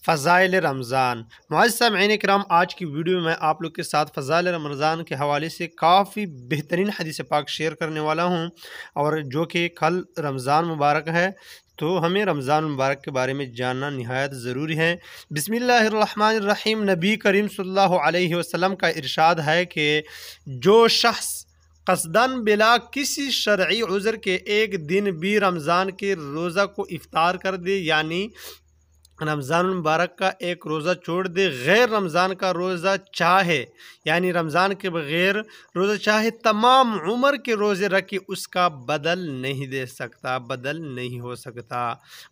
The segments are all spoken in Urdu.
فضائل رمضان۔ معزز سامعین کرام، آج کی ویڈیو میں آپ لوگ کے ساتھ فضائل رمضان کے حوالے سے کافی بہترین حدیث پاک شیئر کرنے والا ہوں، اور جو کہ کل رمضان مبارک ہے تو ہمیں رمضان مبارک کے بارے میں جاننا نہایت ضروری ہے۔ بسم اللہ الرحمن الرحیم۔ نبی کریم صلی اللہ علیہ وسلم کا ارشاد ہے کہ جو شخص قصداً بلا کسی شرعی عذر کے ایک دن بھی رمضان کے روزہ کو افطار کر دے، یعنی رمضان المبارک کا ایک روزہ چھوڑ دے، غیر رمضان کا روزہ چاہے، یعنی رمضان کے بغیر روزہ چاہے، تمام عمر کے روزے رکھے، اس کا بدل نہیں دے سکتا، بدل نہیں ہو سکتا۔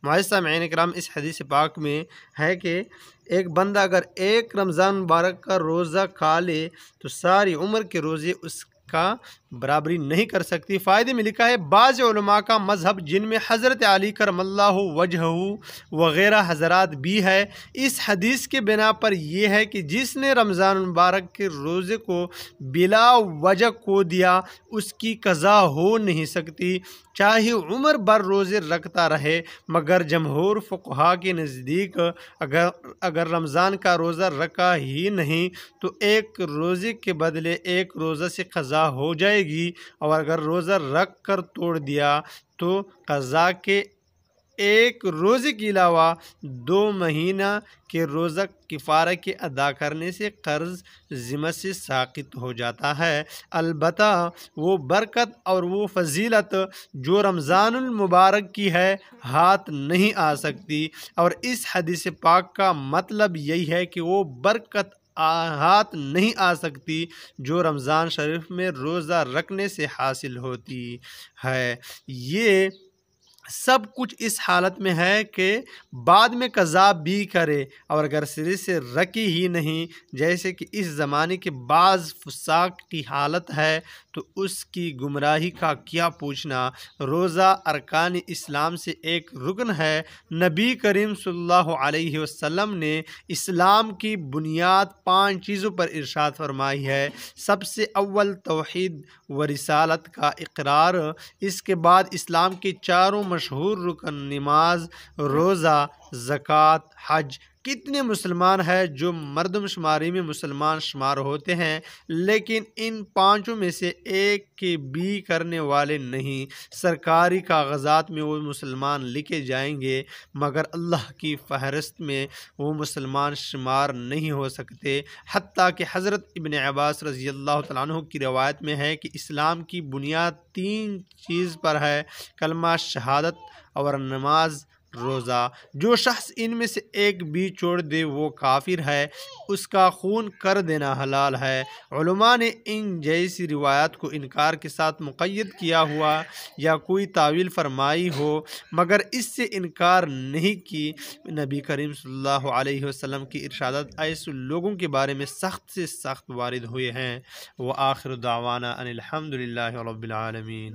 معزز سامعین کرام، اس حدیث پاک میں ہے کہ ایک بندہ اگر ایک رمضان مبارک کا روزہ کھا لے تو ساری عمر کے روزے اس کا برابری نہیں کر سکتی۔ فائدے میں لکھا ہے بعض علماء کا مذہب، جن میں حضرت علی کرم اللہ وجہہ وغیرہ حضرات بھی ہے، اس حدیث کے بنا پر یہ ہے کہ جس نے رمضان مبارک کے روزے کو بلا وجہ کھو دیا، اس کی قضا ہو نہیں سکتی، چاہے عمر بھر روزے رکھتا رہے۔ مگر جمہور فقہا کے نزدیک اگر رمضان کا روزہ رکھا ہی نہیں تو ایک روزے کے بدلے ایک روزہ سے قضا ہو جائے گی، اور اگر روزہ رکھ کر توڑ دیا تو قضا کے ایک روزے کے علاوہ 2 مہینہ کے روزہ کفارہ کے ادا کرنے سے قرض ذمہ سے ساقط ہو جاتا ہے۔ البتہ وہ برکت اور وہ فضیلت جو رمضان المبارک کی ہے ہاتھ نہیں آ سکتی، اور اس حدیث پاک کا مطلب یہی ہے کہ وہ برکت ہاتھ نہیں آ سکتی جو رمضان شریف میں روزہ رکھنے سے حاصل ہوتی ہے۔ یہ سب کچھ اس حالت میں ہے کہ بعد میں قضا بھی کرے، اور اگر سرے سے رکھی ہی نہیں، جیسے کہ اس زمانے کے بعض فساق کی حالت ہے، تو اس کی گمراہی کا کیا پوچھنا۔ روزہ ارکان اسلام سے ایک رکن ہے۔ نبی کریم صلی اللہ علیہ وسلم نے اسلام کی بنیاد 5 چیزوں پر ارشاد فرمائی ہے۔ سب سے اول توحید و رسالت کا اقرار، اس کے بعد اسلام کے چاروں مشہور رکن نماز، روزہ، زکوٰۃ، حج۔ کتنے مسلمان ہیں جو مردم شماری میں مسلمان شمار ہوتے ہیں لیکن ان 5 میں سے ایک کے بھی کرنے والے نہیں۔ سرکاری کاغذات میں وہ مسلمان لکھے جائیں گے مگر اللہ کی فہرست میں وہ مسلمان شمار نہیں ہو سکتے۔ حتیٰ کہ حضرت ابن عباس رضی اللہ تعالیٰ عنہ کی روایت میں ہے کہ اسلام کی بنیاد 3 چیز پر ہے: کلمہ شہادت اور نماز، روزہ۔ جو شخص ان میں سے ایک بھی چھوڑ دے وہ کافر ہے، اس کا خون کر دینا حلال ہے۔ علماء نے ان جیسی روایات کو انکار کے ساتھ مقید کیا ہوا یا کوئی تعویل فرمائی ہو مگر اس سے انکار نہیں کی۔ نبی کریم صلی اللہ علیہ وسلم کی ارشادات ایسے لوگوں کے بارے میں سخت سے سخت وارد ہوئے ہیں۔ وآخر دعوانا ان الحمد للہ رب العالمین۔